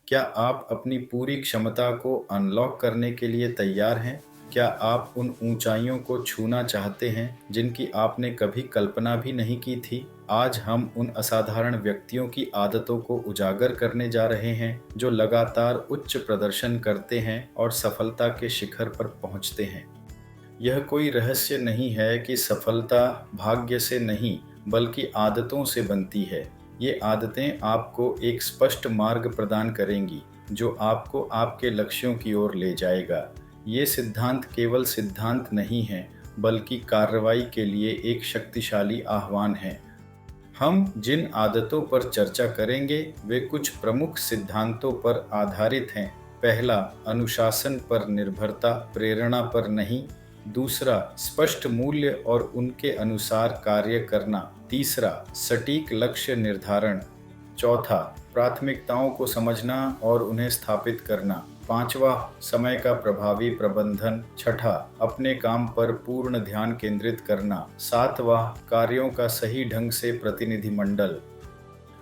क्या आप अपनी पूरी क्षमता को अनलॉक करने के लिए तैयार हैं? क्या आप उन ऊंचाइयों को छूना चाहते हैं जिनकी आपने कभी कल्पना भी नहीं की थी? आज हम उन असाधारण व्यक्तियों की आदतों को उजागर करने जा रहे हैं जो लगातार उच्च प्रदर्शन करते हैं और सफलता के शिखर पर पहुंचते हैं। यह कोई रहस्य नहीं है कि सफलता भाग्य से नहीं बल्कि आदतों से बनती है। ये आदतें आपको एक स्पष्ट मार्ग प्रदान करेंगी जो आपको आपके लक्ष्यों की ओर ले जाएगा। ये सिद्धांत केवल सिद्धांत नहीं है बल्कि कार्रवाई के लिए एक शक्तिशाली आह्वान है। हम जिन आदतों पर चर्चा करेंगे वे कुछ प्रमुख सिद्धांतों पर आधारित हैं। पहला, अनुशासन पर निर्भरता, प्रेरणा पर नहीं। दूसरा, स्पष्ट मूल्य और उनके अनुसार कार्य करना। तीसरा, सटीक लक्ष्य निर्धारण। चौथा, प्राथमिकताओं को समझना और उन्हें स्थापित करना। पांचवा, समय का प्रभावी प्रबंधन। छठा, अपने काम पर पूर्ण ध्यान केंद्रित करना। सातवां, कार्यों का सही ढंग से प्रतिनिधिमंडल।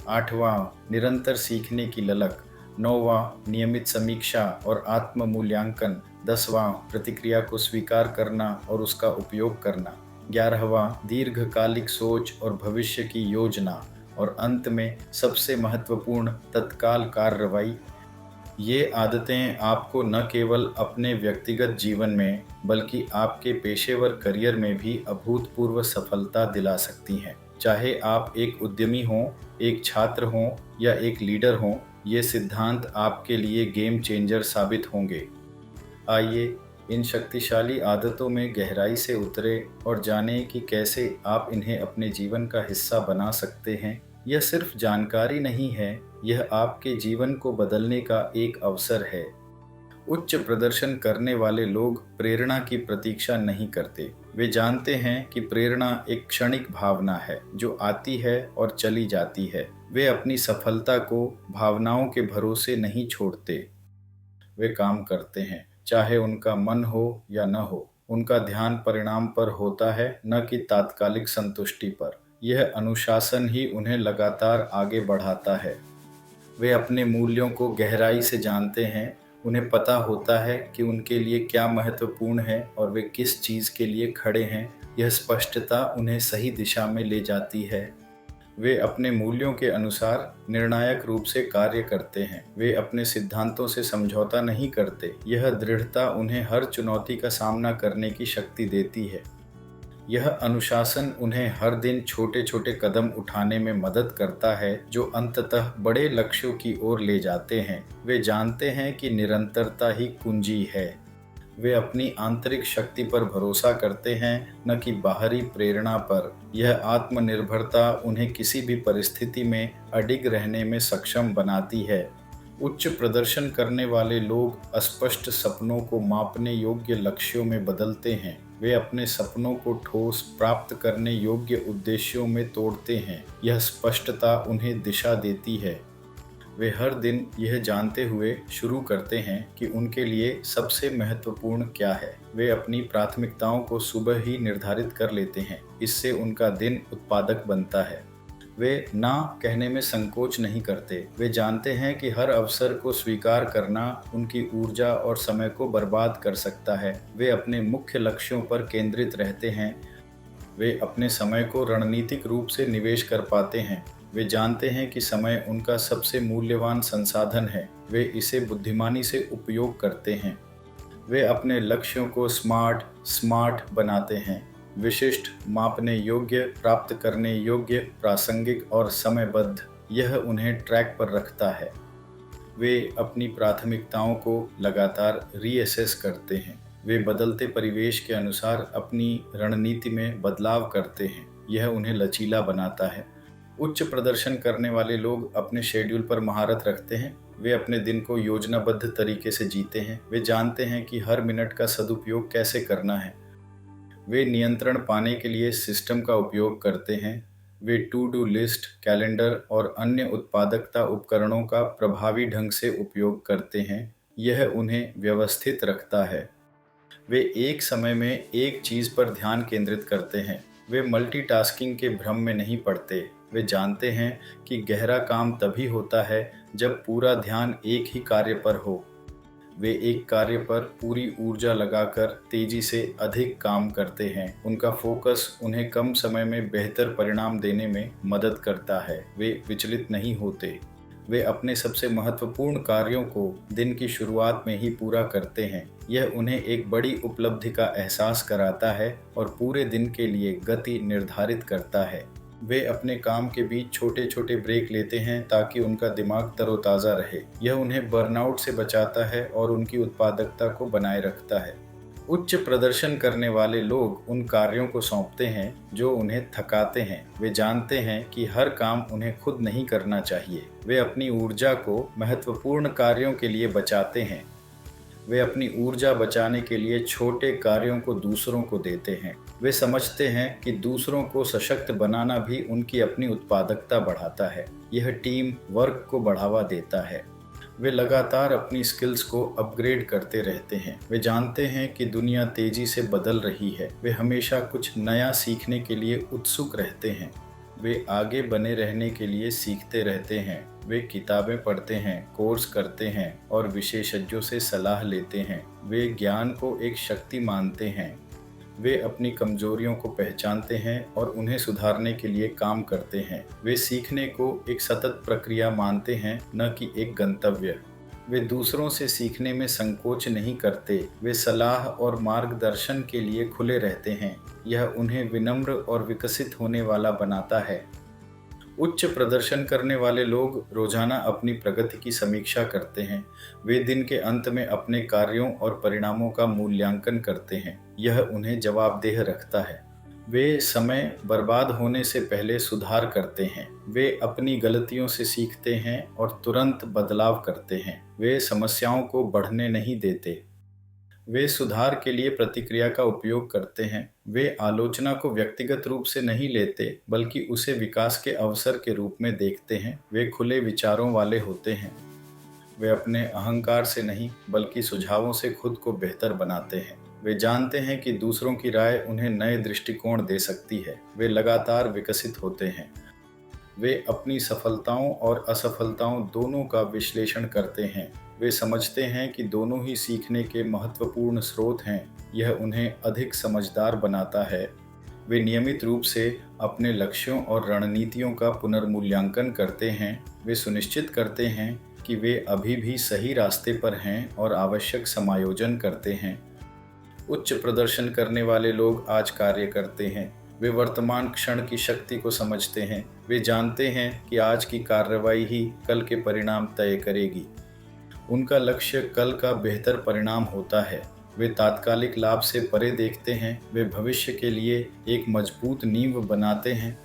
आठवां, निरंतर सीखने की ललक। नौवां, नियमित समीक्षा और आत्म मूल्यांकन। 10वां, प्रतिक्रिया को स्वीकार करना और उसका उपयोग करना। 11वां, दीर्घकालिक सोच और भविष्य की योजना। और अंत में सबसे महत्वपूर्ण, तत्काल कार्रवाई। ये आदतें आपको न केवल अपने व्यक्तिगत जीवन में बल्कि आपके पेशेवर करियर में भी अभूतपूर्व सफलता दिला सकती हैं। चाहे आप एक उद्यमी हों, एक छात्र हों या एक लीडर हों, ये सिद्धांत आपके लिए गेम चेंजर साबित होंगे। आइए इन शक्तिशाली आदतों में गहराई से उतरें और जानें कि कैसे आप इन्हें अपने जीवन का हिस्सा बना सकते हैं। यह सिर्फ जानकारी नहीं है, यह आपके जीवन को बदलने का एक अवसर है। उच्च प्रदर्शन करने वाले लोग प्रेरणा की प्रतीक्षा नहीं करते। वे जानते हैं कि प्रेरणा एक क्षणिक भावना है जो आती है और चली जाती है। वे अपनी सफलता को भावनाओं के भरोसे नहीं छोड़ते। वे काम करते हैं, चाहे उनका मन हो या न हो। उनका ध्यान परिणाम पर होता है, न कि तात्कालिक संतुष्टि पर। यह अनुशासन ही उन्हें लगातार आगे बढ़ाता है। वे अपने मूल्यों को गहराई से जानते हैं। उन्हें पता होता है कि उनके लिए क्या महत्वपूर्ण है और वे किस चीज़ के लिए खड़े हैं। यह स्पष्टता उन्हें सही दिशा में ले जाती है। वे अपने मूल्यों के अनुसार निर्णायक रूप से कार्य करते हैं। वे अपने सिद्धांतों से समझौता नहीं करते। यह दृढ़ता उन्हें हर चुनौती का सामना करने की शक्ति देती है। यह अनुशासन उन्हें हर दिन छोटे छोटे कदम उठाने में मदद करता है जो अंततः बड़े लक्ष्यों की ओर ले जाते हैं। वे जानते हैं कि निरंतरता ही कुंजी है। वे अपनी आंतरिक शक्ति पर भरोसा करते हैं, न कि बाहरी प्रेरणा पर। यह आत्मनिर्भरता उन्हें किसी भी परिस्थिति में अडिग रहने में सक्षम बनाती है। उच्च प्रदर्शन करने वाले लोग अस्पष्ट सपनों को मापने योग्य लक्ष्यों में बदलते हैं। वे अपने सपनों को ठोस, प्राप्त करने योग्य उद्देश्यों में तोड़ते हैं। यह स्पष्टता उन्हें दिशा देती है। वे हर दिन यह जानते हुए शुरू करते हैं कि उनके लिए सबसे महत्वपूर्ण क्या है। वे अपनी प्राथमिकताओं को सुबह ही निर्धारित कर लेते हैं। इससे उनका दिन उत्पादक बनता है। वे ना कहने में संकोच नहीं करते। वे जानते हैं कि हर अवसर को स्वीकार करना उनकी ऊर्जा और समय को बर्बाद कर सकता है। वे अपने मुख्य लक्ष्यों पर केंद्रित रहते हैं। वे अपने समय को रणनीतिक रूप से निवेश कर पाते हैं। वे जानते हैं कि समय उनका सबसे मूल्यवान संसाधन है। वे इसे बुद्धिमानी से उपयोग करते हैं। वे अपने लक्ष्यों को स्मार्ट बनाते हैं। विशिष्ट, मापने योग्य, प्राप्त करने योग्य, प्रासंगिक और समयबद्ध। यह उन्हें ट्रैक पर रखता है। वे अपनी प्राथमिकताओं को लगातार रीअसेस करते हैं। वे बदलते परिवेश के अनुसार अपनी रणनीति में बदलाव करते हैं। यह उन्हें लचीला बनाता है। उच्च प्रदर्शन करने वाले लोग अपने शेड्यूल पर महारत रखते हैं। वे अपने दिन को योजनाबद्ध तरीके से जीते हैं। वे जानते हैं कि हर मिनट का सदुपयोग कैसे करना है। वे नियंत्रण पाने के लिए सिस्टम का उपयोग करते हैं। वे टू डू लिस्ट, कैलेंडर और अन्य उत्पादकता उपकरणों का प्रभावी ढंग से उपयोग करते हैं। यह उन्हें व्यवस्थित रखता है। वे एक समय में एक चीज़ पर ध्यान केंद्रित करते हैं। वे मल्टीटास्किंग के भ्रम में नहीं पड़ते। वे जानते हैं कि गहरा काम तभी होता है जब पूरा ध्यान एक ही कार्य पर हो। वे एक कार्य पर पूरी ऊर्जा लगाकर तेजी से अधिक काम करते हैं। उनका फोकस उन्हें कम समय में बेहतर परिणाम देने में मदद करता है। वे विचलित नहीं होते। वे अपने सबसे महत्वपूर्ण कार्यों को दिन की शुरुआत में ही पूरा करते हैं। यह उन्हें एक बड़ी उपलब्धि का एहसास कराता है और पूरे दिन के लिए गति निर्धारित करता है। वे अपने काम के बीच छोटे छोटे ब्रेक लेते हैं ताकि उनका दिमाग तरोताज़ा रहे। यह उन्हें बर्नआउट से बचाता है और उनकी उत्पादकता को बनाए रखता है। उच्च प्रदर्शन करने वाले लोग उन कार्यों को सौंपते हैं जो उन्हें थकाते हैं। वे जानते हैं कि हर काम उन्हें खुद नहीं करना चाहिए। वे अपनी ऊर्जा को महत्वपूर्ण कार्यों के लिए बचाते हैं। वे अपनी ऊर्जा बचाने के लिए छोटे कार्यों को दूसरों को देते हैं। वे समझते हैं कि दूसरों को सशक्त बनाना भी उनकी अपनी उत्पादकता बढ़ाता है। यह टीम वर्क को बढ़ावा देता है। वे लगातार अपनी स्किल्स को अपग्रेड करते रहते हैं। वे जानते हैं कि दुनिया तेजी से बदल रही है। वे हमेशा कुछ नया सीखने के लिए उत्सुक रहते हैं। वे आगे बने रहने के लिए सीखते रहते हैं। वे किताबें पढ़ते हैं, कोर्स करते हैं और विशेषज्ञों से सलाह लेते हैं। वे ज्ञान को एक शक्ति मानते हैं। वे अपनी कमजोरियों को पहचानते हैं और उन्हें सुधारने के लिए काम करते हैं। वे सीखने को एक सतत प्रक्रिया मानते हैं, न कि एक गंतव्य। वे दूसरों से सीखने में संकोच नहीं करते। वे सलाह और मार्गदर्शन के लिए खुले रहते हैं। यह उन्हें विनम्र और विकसित होने वाला बनाता है। उच्च प्रदर्शन करने वाले लोग रोजाना अपनी प्रगति की समीक्षा करते हैं। वे दिन के अंत में अपने कार्यों और परिणामों का मूल्यांकन करते हैं। यह उन्हें जवाबदेह रखता है। वे समय बर्बाद होने से पहले सुधार करते हैं। वे अपनी गलतियों से सीखते हैं और तुरंत बदलाव करते हैं। वे समस्याओं को बढ़ने नहीं देते। वे सुधार के लिए प्रतिक्रिया का उपयोग करते हैं। वे आलोचना को व्यक्तिगत रूप से नहीं लेते, बल्कि उसे विकास के अवसर के रूप में देखते हैं। वे खुले विचारों वाले होते हैं। वे अपने अहंकार से नहीं, बल्कि सुझावों से खुद को बेहतर बनाते हैं। वे जानते हैं कि दूसरों की राय उन्हें नए दृष्टिकोण दे सकती है। वे लगातार विकसित होते हैं। वे अपनी सफलताओं और असफलताओं दोनों का विश्लेषण करते हैं। वे समझते हैं कि दोनों ही सीखने के महत्वपूर्ण स्रोत हैं। यह उन्हें अधिक समझदार बनाता है। वे नियमित रूप से अपने लक्ष्यों और रणनीतियों का पुनर्मूल्यांकन करते हैं। वे सुनिश्चित करते हैं कि वे अभी भी सही रास्ते पर हैं और आवश्यक समायोजन करते हैं। उच्च प्रदर्शन करने वाले लोग आज कार्य करते हैं। वे वर्तमान क्षण की शक्ति को समझते हैं। वे जानते हैं कि आज की कार्रवाई ही कल के परिणाम तय करेगी। उनका लक्ष्य कल का बेहतर परिणाम होता है। वे तात्कालिक लाभ से परे देखते हैं। वे भविष्य के लिए एक मजबूत नींव बनाते हैं।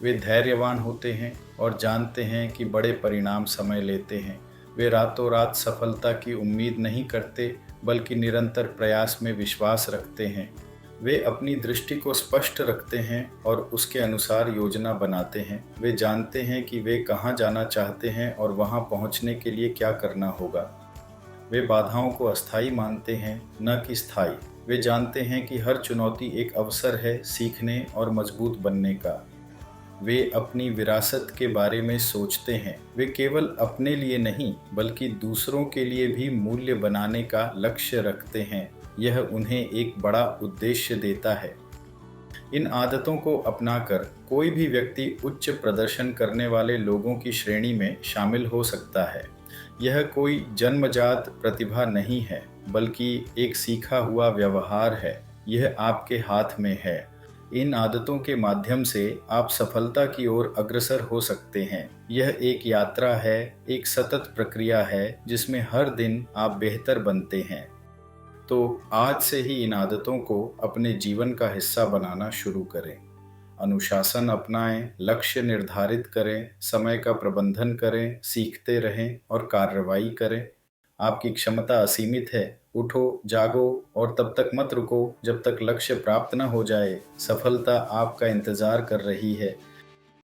वे धैर्यवान होते हैं और जानते हैं कि बड़े परिणाम समय लेते हैं। वे रातों रात सफलता की उम्मीद नहीं करते, बल्कि निरंतर प्रयास में विश्वास रखते हैं। वे अपनी दृष्टि को स्पष्ट रखते हैं और उसके अनुसार योजना बनाते हैं। वे जानते हैं कि वे कहाँ जाना चाहते हैं और वहाँ पहुँचने के लिए क्या करना होगा। वे बाधाओं को अस्थायी मानते हैं, न कि स्थायी। वे जानते हैं कि हर चुनौती एक अवसर है सीखने और मजबूत बनने का। वे अपनी विरासत के बारे में सोचते हैं। वे केवल अपने लिए नहीं, बल्कि दूसरों के लिए भी मूल्य बनाने का लक्ष्य रखते हैं। यह उन्हें एक बड़ा उद्देश्य देता है। इन आदतों को अपनाकर कोई भी व्यक्ति उच्च प्रदर्शन करने वाले लोगों की श्रेणी में शामिल हो सकता है। यह कोई जन्मजात प्रतिभा नहीं है, बल्कि एक सीखा हुआ व्यवहार है। यह आपके हाथ में है। इन आदतों के माध्यम से आप सफलता की ओर अग्रसर हो सकते हैं। यह एक यात्रा है, एक सतत प्रक्रिया है जिसमें हर दिन आप बेहतर बनते हैं। तो आज से ही इन आदतों को अपने जीवन का हिस्सा बनाना शुरू करें। अनुशासन अपनाएं, लक्ष्य निर्धारित करें, समय का प्रबंधन करें, सीखते रहें और कार्रवाई करें। आपकी क्षमता असीमित है। उठो, जागो और तब तक मत रुको जब तक लक्ष्य प्राप्त न हो जाए। सफलता आपका इंतजार कर रही है।